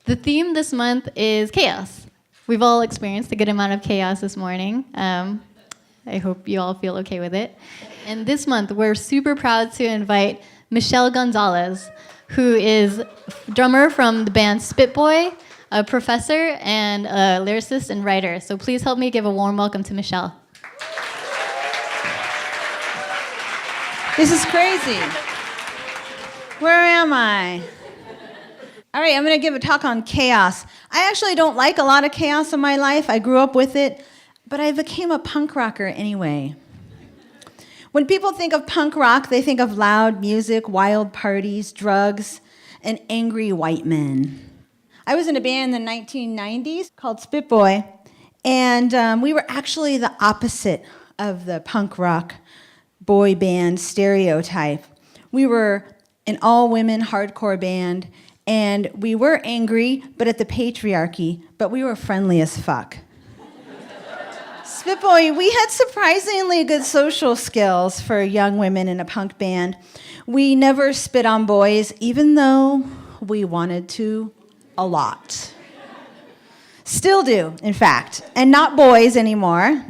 The theme this month is chaos. We've all experienced a good amount of chaos this morning. I hope you all feel okay with it. And this month, we're super proud to invite Michelle Gonzales, who is drummer from the band Spitboy, a professor, and a lyricist and writer. So please help me give a warm welcome to Michelle. This is crazy. Where am I? All right, I'm going to give a talk on chaos. I actually don't like a lot of chaos in my life. I grew up with it, but I became a punk rocker anyway. When people think of punk rock, they think of loud music, wild parties, drugs, and angry white men. I was in a band in the 1990s called Spitboy, and we were actually the opposite of the punk rock boy band stereotype. We were an all-women hardcore band, and we were angry, but at the patriarchy, but we were friendly as fuck. Spitboy, we had surprisingly good social skills for young women in a punk band. We never spit on boys, even though we wanted to a lot. Still do, in fact, and not boys anymore.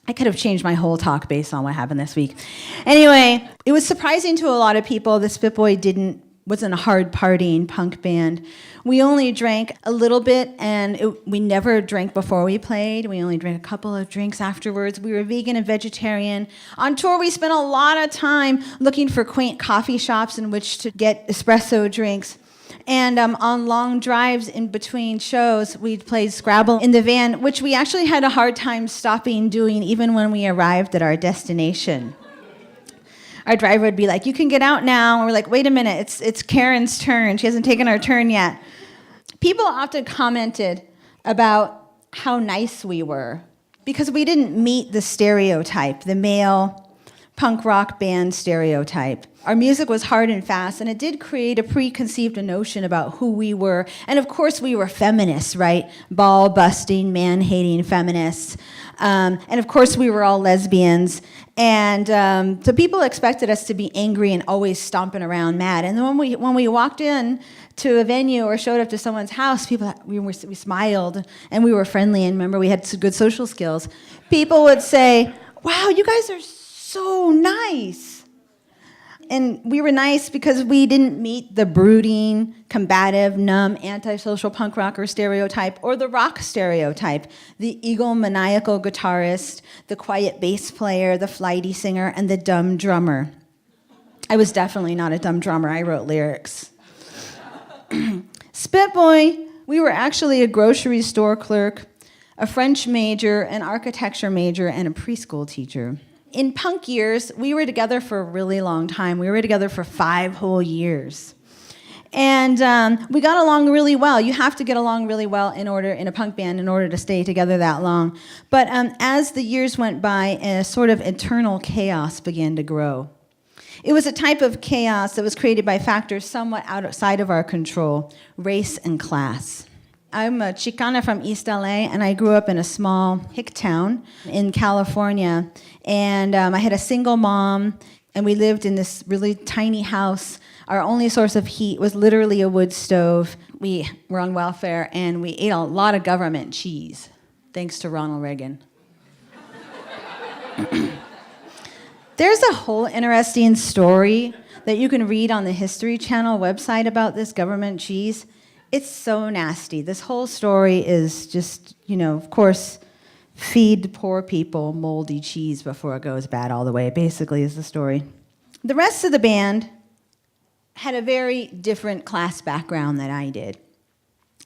I could have changed my whole talk based on what happened this week. Anyway, it was surprising to a lot of people that Spitboy wasn't a hard partying punk band. We only drank a little bit, and we never drank before we played. We only drank a couple of drinks afterwards. We were vegan and vegetarian. On tour, we spent a lot of time looking for quaint coffee shops in which to get espresso drinks. And on long drives in between shows, we'd play Scrabble in the van, which we actually had a hard time stopping doing even when we arrived at our destination. Our driver would be like, "You can get out now." And we're like, "Wait a minute, it's Karen's turn. She hasn't taken our turn yet." People often commented about how nice we were because we didn't meet the stereotype, the male punk rock band stereotype. Our music was hard and fast, and it did create a preconceived notion about who we were. And of course, we were feminists, right? Ball-busting, man-hating feminists. And of course, we were all lesbians. And so people expected us to be angry and always stomping around mad. And then when we walked in to a venue or showed up to someone's house, we smiled, and we were friendly, and remember, we had good social skills. People would say, "Wow, you guys are so nice." And we were nice because we didn't meet the brooding, combative, numb, antisocial punk rocker stereotype or the rock stereotype, the egomaniacal guitarist, the quiet bass player, the flighty singer, and the dumb drummer. I was definitely not a dumb drummer. I wrote lyrics. Spitboy, we were actually a grocery store clerk, a French major, an architecture major, and a preschool teacher. In punk years, we were together for a really long time. We were together for 5 whole years. And we got along really well. You have to get along really well in a punk band in order to stay together that long. But as the years went by, a sort of internal chaos began to grow. It was a type of chaos that was created by factors somewhat outside of our control, race and class. I'm a Xicana from East LA, and I grew up in a small hick town in California. And I had a single mom, and we lived in this really tiny house. Our only source of heat was literally a wood stove. We were on welfare, and we ate a lot of government cheese, thanks to Ronald Reagan. There's a whole interesting story that you can read on the History Channel website about this government cheese. It's so nasty. This whole story is just, of course, feed poor people moldy cheese before it goes bad all the way, basically, is the story. The rest of the band had a very different class background than I did.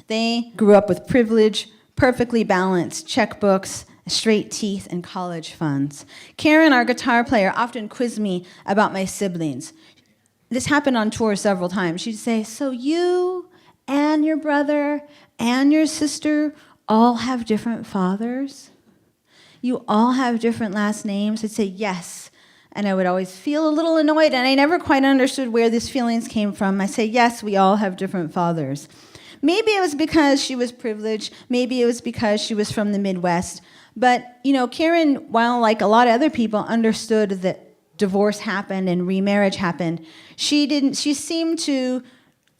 They grew up with privilege, perfectly balanced checkbooks, straight teeth, and college funds. Karen, our guitar player, often quizzed me about my siblings. This happened on tour several times. She'd say, "So you and your brother and your sister all have different fathers? You all have different last names?" I'd say, "Yes." And I would always feel a little annoyed, and I never quite understood where these feelings came from. I say, "Yes, we all have different fathers." Maybe it was because she was privileged. Maybe it was because she was from the Midwest. But, Karen, while like a lot of other people understood that divorce happened and remarriage happened, she seemed to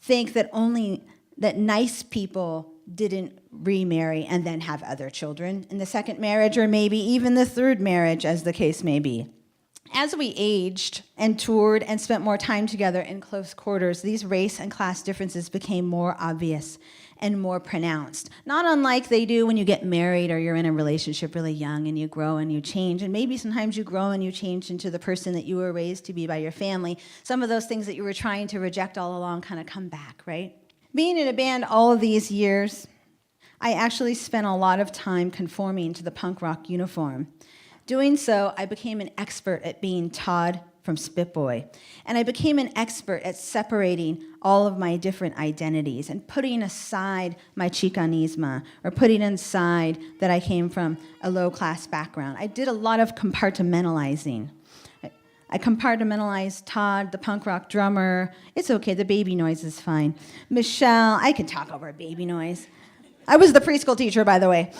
think that only that nice people didn't remarry and then have other children in the second marriage, or maybe even the third marriage, as the case may be. As we aged and toured and spent more time together in close quarters, these race and class differences became more obvious and more pronounced. Not unlike they do when you get married or you're in a relationship really young and you grow and you change. And maybe sometimes you grow and you change into the person that you were raised to be by your family. Some of those things that you were trying to reject all along kind of come back, right? Being in a band all of these years, I actually spent a lot of time conforming to the punk rock uniform. Doing so, I became an expert at being Todd from Spit Boy. And I became an expert at separating all of my different identities and putting aside my Chicanismo, or putting aside that I came from a low-class background. I did a lot of compartmentalizing. I compartmentalized Todd, the punk rock drummer. It's okay, the baby noise is fine. Michelle, I can talk over a baby noise. I was the preschool teacher, by the way.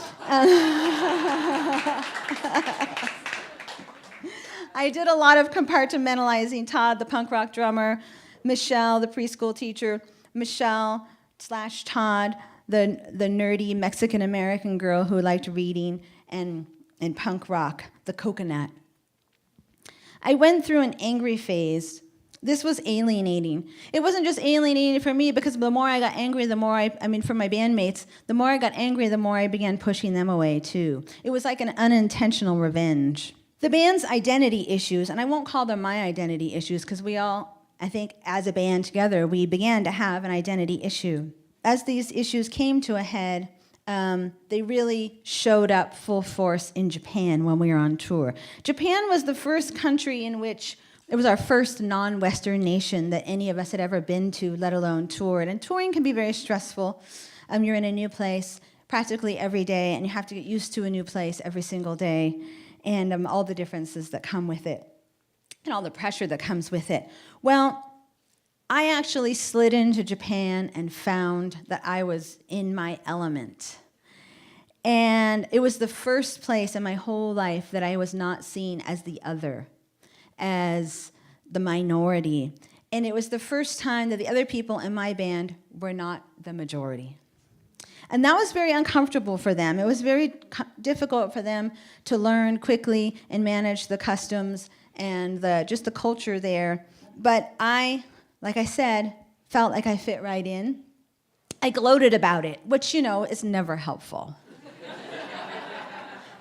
I did a lot of compartmentalizing. Todd, the punk rock drummer. Michelle, the preschool teacher. Michelle / Todd, the nerdy Mexican-American girl who liked reading and punk rock, the coconut. I went through an angry phase. This was alienating. It wasn't just alienating for me, because the more I got angry, the more for my bandmates, the more I got angry, the more I began pushing them away too. It was like an unintentional revenge. The band's identity issues, and I won't call them my identity issues, because we all, I think, as a band together, we began to have an identity issue. As these issues came to a head, they really showed up full force in Japan when we were on tour. Japan was the first country in which it was our first non-Western nation that any of us had ever been to, let alone toured. And touring can be very stressful. You're in a new place practically every day, and you have to get used to a new place every single day, and all the differences that come with it, and all the pressure that comes with it. Well, I actually slid into Japan and found that I was in my element. And it was the first place in my whole life that I was not seen as the other, as the minority. And it was the first time that the other people in my band were not the majority. And that was very uncomfortable for them. It was very difficult for them to learn quickly and manage the customs and just the culture there. But I, like I said, felt like I fit right in. I gloated about it, which, is never helpful.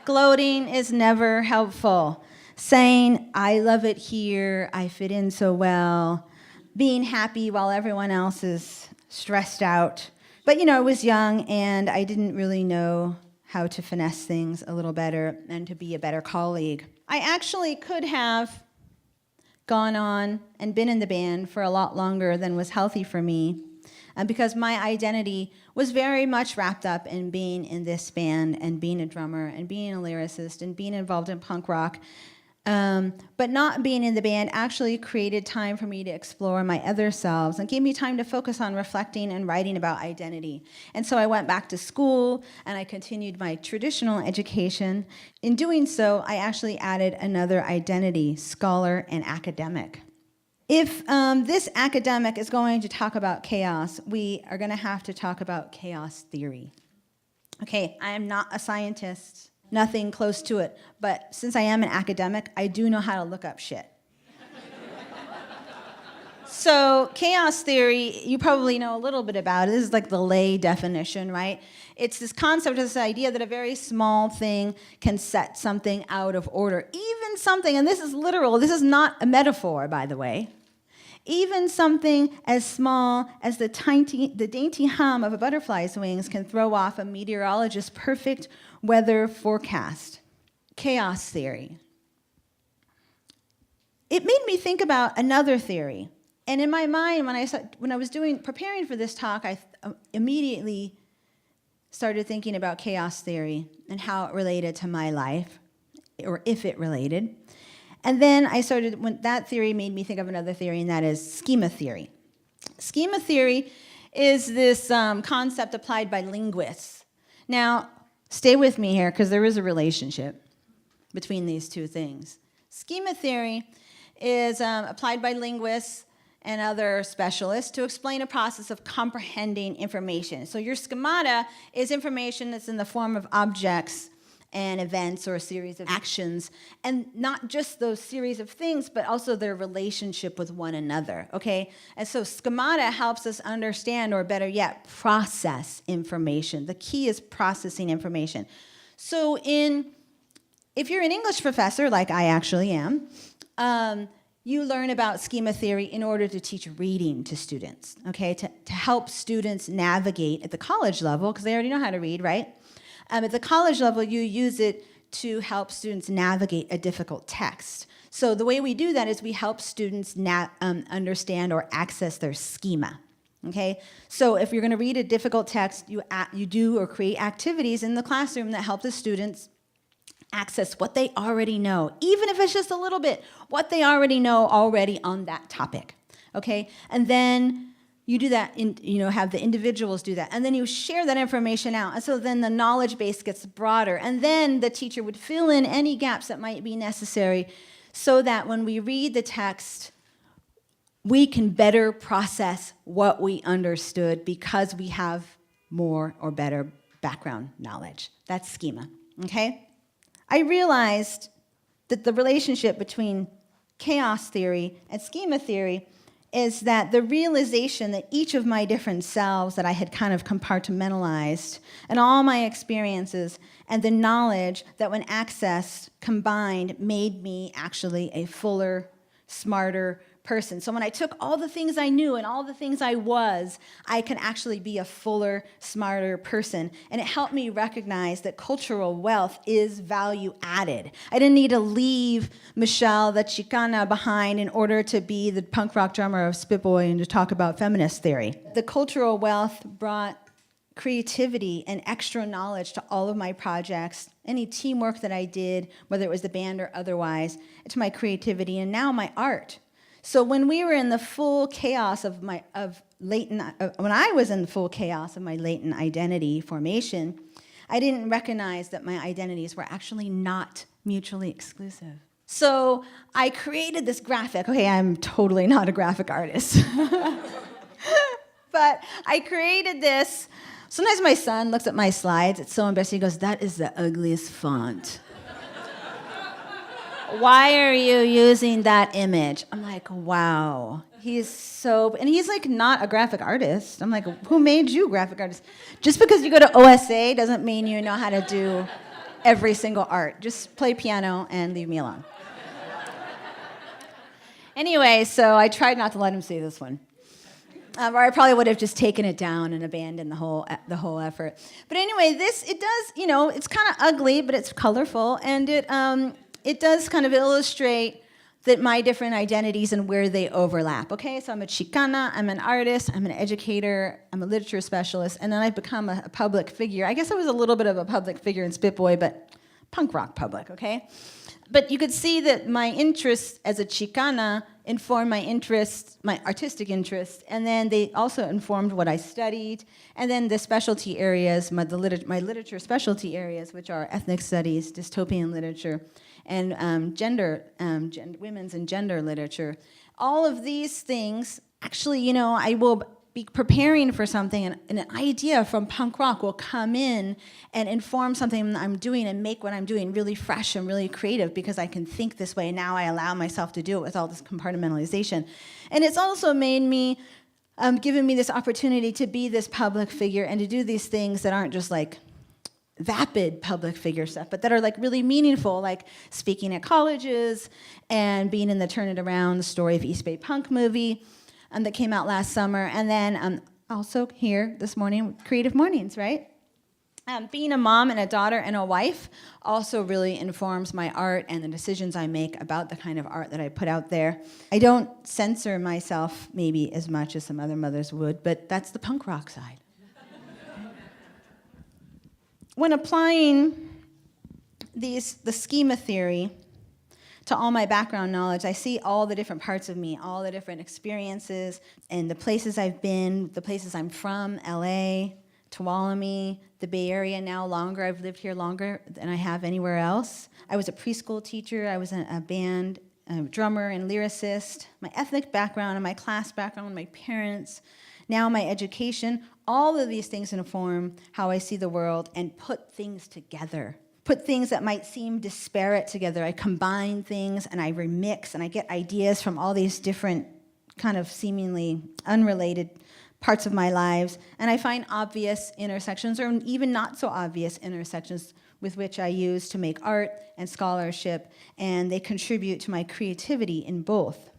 Gloating is never helpful. Saying, I love it here, I fit in so well. Being happy while everyone else is stressed out. But, I was young, and I didn't really know how to finesse things a little better and to be a better colleague. I actually could have gone on and been in the band for a lot longer than was healthy for me, because my identity was very much wrapped up in being in this band and being a drummer and being a lyricist and being involved in punk rock. But not being in the band actually created time for me to explore my other selves and gave me time to focus on reflecting and writing about identity. And so I went back to school and I continued my traditional education. In doing so, I actually added another identity, scholar and academic. If this academic is going to talk about chaos, we are going to have to talk about chaos theory. Okay, I am not a scientist, nothing close to it, but since I am an academic, I do know how to look up shit. So chaos theory, you probably know a little bit about it. This is like the lay definition, right? It's this concept, this idea that a very small thing can set something out of order. Even something, and this is literal, this is not a metaphor, by the way. Even something as small as the dainty hum of a butterfly's wings can throw off a meteorologist's perfect weather forecast. Chaos theory. It made me think about another theory. And in my mind, when I was preparing for this talk, I immediately started thinking about chaos theory and how it related to my life, or if it related. And then when that theory made me think of another theory, and that is schema theory. Schema theory is this concept applied by linguists. Now, stay with me here, because there is a relationship between these two things. Schema theory is applied by linguists, and other specialists to explain a process of comprehending information. So your schemata is information that's in the form of objects and events or a series of actions, and not just those series of things, but also their relationship with one another, okay? And so schemata helps us understand, or better yet, process information. The key is processing information. So if you're an English professor, like I actually am, you learn about schema theory in order to teach reading to students, okay? To help students navigate at the college level, because they already know how to read, right? At the college level, you use it to help students navigate a difficult text. So the way we do that is we help students understand or access their schema. Okay? So if you're going to read a difficult text, you do or create activities in the classroom that help the students access what they already know, even if it's just a little bit, what they already know already on that topic. Okay? And then you do that, have the individuals do that. And then you share that information out. And so then the knowledge base gets broader. And then the teacher would fill in any gaps that might be necessary so that when we read the text, we can better process what we understood because we have more or better background knowledge. That's schema, okay? I realized that the relationship between chaos theory and schema theory is that the realization that each of my different selves that I had kind of compartmentalized and all my experiences and the knowledge that when accessed, combined, made me actually a fuller, smarter person. So when I took all the things I knew and all the things I was, I could actually be a fuller, smarter person. And it helped me recognize that cultural wealth is value added. I didn't need to leave Michelle, the Xicana, behind in order to be the punk rock drummer of Spit Boy and to talk about feminist theory. The cultural wealth brought creativity and extra knowledge to all of my projects, any teamwork that I did, whether it was the band or otherwise, to my creativity, and now my art. So when we were in the full chaos when I was in the full chaos of my latent identity formation, I didn't recognize that my identities were actually not mutually exclusive. So I created this graphic. Okay, I'm totally not a graphic artist. But I created this. Sometimes my son looks at my slides. It's so embarrassing. He goes, "That is the ugliest font. Why are you using that image?" I'm like, wow. And he's like not a graphic artist. I'm like, who made you graphic artist? Just because you go to OSA doesn't mean you know how to do every single art. Just play piano and leave me alone. Anyway, so I tried not to let him see this one. Or I probably would have just taken it down and abandoned the whole effort. But anyway, it does, it's kind of ugly, but it's colorful, and it does kind of illustrate that my different identities and where they overlap, okay? So I'm a Xicana, I'm an artist, I'm an educator, I'm a literature specialist, and then I've become a public figure. I guess I was a little bit of a public figure in Spit Boy, but punk rock public, okay? But you could see that my interests as a Xicana informed my artistic interests, and then they also informed what I studied, and then the specialty areas, my literature specialty areas, which are ethnic studies, dystopian literature, and women's and gender literature. All of these things, actually, I will be preparing for something, and an idea from punk rock will come in and inform something that I'm doing and make what I'm doing really fresh and really creative because I can think this way. Now I allow myself to do it with all this compartmentalization. And it's also made me, given me this opportunity to be this public figure and to do these things that aren't just like vapid public figure stuff, but that are like really meaningful, like speaking at colleges and being in the Turn It Around, the Story of East Bay Punk movie that came out last summer, and then also here this morning, Creative Mornings, right? Being a mom and a daughter and a wife also really informs my art and the decisions I make about the kind of art that I put out there. I don't censor myself maybe as much as some other mothers would, but that's the punk rock side. When applying the schema theory to all my background knowledge, I see all the different parts of me, all the different experiences, and the places I've been, the places I'm from, LA, Tuolumne, the Bay Area now longer. I've lived here longer than I have anywhere else. I was a preschool teacher. I was in a band a drummer and lyricist, my ethnic background and my class background, my parents, now my education, all of these things inform how I see the world and put things together. Put things that might seem disparate together. I combine things and I remix and I get ideas from all these different kind of seemingly unrelated parts of my lives, and I find obvious intersections or even not so obvious intersections with which I use to make art and scholarship, and they contribute to my creativity in both.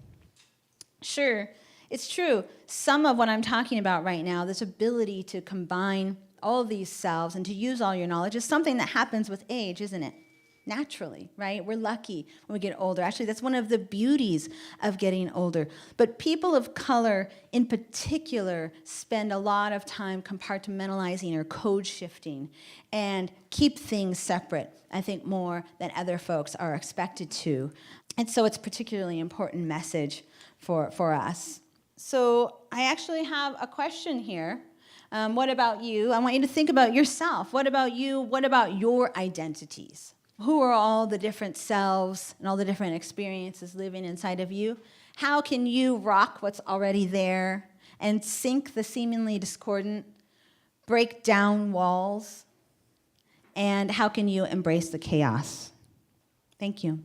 Sure, it's true, some of what I'm talking about right now, this ability to combine all of these selves and to use all your knowledge, is something that happens with age, isn't it? Naturally, right? We're lucky when we get older. Actually, that's one of the beauties of getting older. But people of color in particular spend a lot of time compartmentalizing or code shifting and keep things separate, I think, more than other folks are expected to. And so it's a particularly important message for us. So I actually have a question here. What about you? I want you to think about yourself. What about you? What about your identities? Who are all the different selves and all the different experiences living inside of you? How can you rock what's already there and sink the seemingly discordant, break down walls? And how can you embrace the chaos? Thank you.